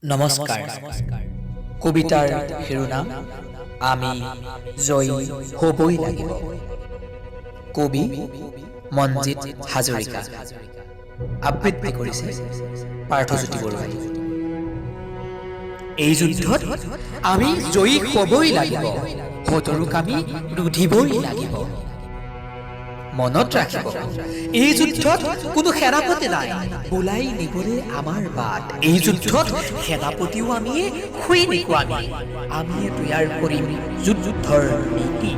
নমস্কাৰ। কবিতাৰ শিৰোনাম আমি জয়ী হ'বই লাগিব। কবি মনজিৎ হাজৰিকা। আবৃত্তি কৰিছে পাৰ্থজ্যোতি বৰুৱাই। এই যুদ্ধত আমি জয়ী হ'বই লাগিব, শত্ৰুক আমি ৰুধিবই লাগিব। মনত ৰাখিব, এই যুদ্ধত কোনো সেনাপতি নাই ওলাই নিবলৈ আমাৰ বাট। এই যুদ্ধত সেনাপতিও আমি খুই নিকো আমিয়ে তৈয়াৰ কৰিম যুদ্ধৰ নীতি।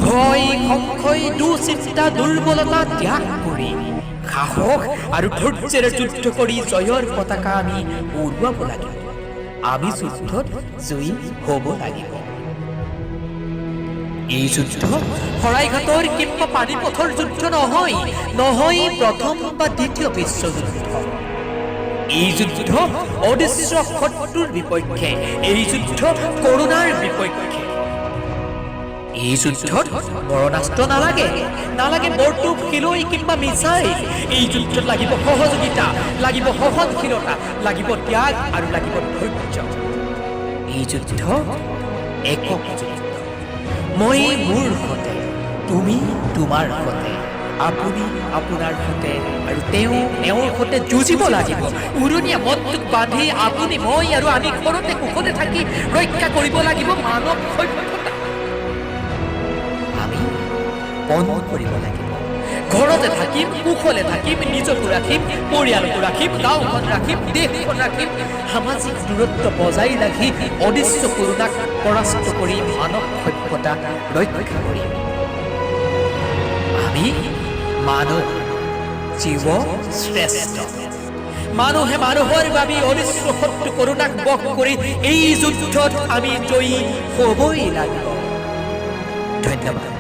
ভয় সংশয় দুচিন্তা দুৰ্বলতা ত্যাগ কৰি সাহস আৰু ধৈৰ্য্যেৰে যুদ্ধ কৰি জয়ৰ পতাকা আমি উৰুৱাব লাগিব। আমি যুদ্ধত জয়ী হ'ব লাগিব। এই যুদ্ধ শৰাইঘাটৰ কিংবা পানিপথৰ যুদ্ধ নহয় প্ৰথম বা দ্বিতীয় বিশ্বযুদ্ধ। এই যুদ্ধ অদৃশ্য শত্ৰুৰ বিপক্ষে, এই যুদ্ধ কৰোণাৰ বিপক্ষে। এই যুদ্ধত মৰণাস্ত্ৰ নালাগে বৰতোপ শিলৈ কিংবা মিছাইল। এই যুদ্ধত লাগিব সহযোগিতা, লাগিব সহনশীলতা, লাগিব ত্যাগ আৰু লাগিব ধৈৰ্য। এই যুদ্ধ একক যুদ্ধ। মই মোৰ সতে, তুমি তোমাৰ সতে, আপুনি আপোনাৰ সতে আৰু তেওঁ তেওঁৰ সতে যুঁজিব লাগিব। উৰণীয়া মনটোক বান্ধি আপুনি মই আৰু আমি ঘৰতে সুখতে থাকি ৰক্ষা কৰিব লাগিব মানৱ সভ্যতা। আমি পণ কৰিব লাগিব। ঘৰতে থাকিম, সুখলে থাকিম, নিজকো ৰাখিম, পৰিয়ালকো ৰাখিম, গাঁওখন ৰাখিম, দেশখন ৰাখিম। সামাজিক দূৰত্ব বজাই ৰাখি অদৃশ্য কৰোণাক পৰাস্ত কৰি মানৱ সভ্যতা ৰক্ষা কৰিম। আমি মানৱ জীৱ শ্ৰেষ্ঠ। মানুহে মানুহৰ বাবে অদৃশ্য শত্ৰু কৰোণাক বশ কৰি এই যুদ্ধত আমি জয়ী হ'বই লাগিব। ধন্যবাদ।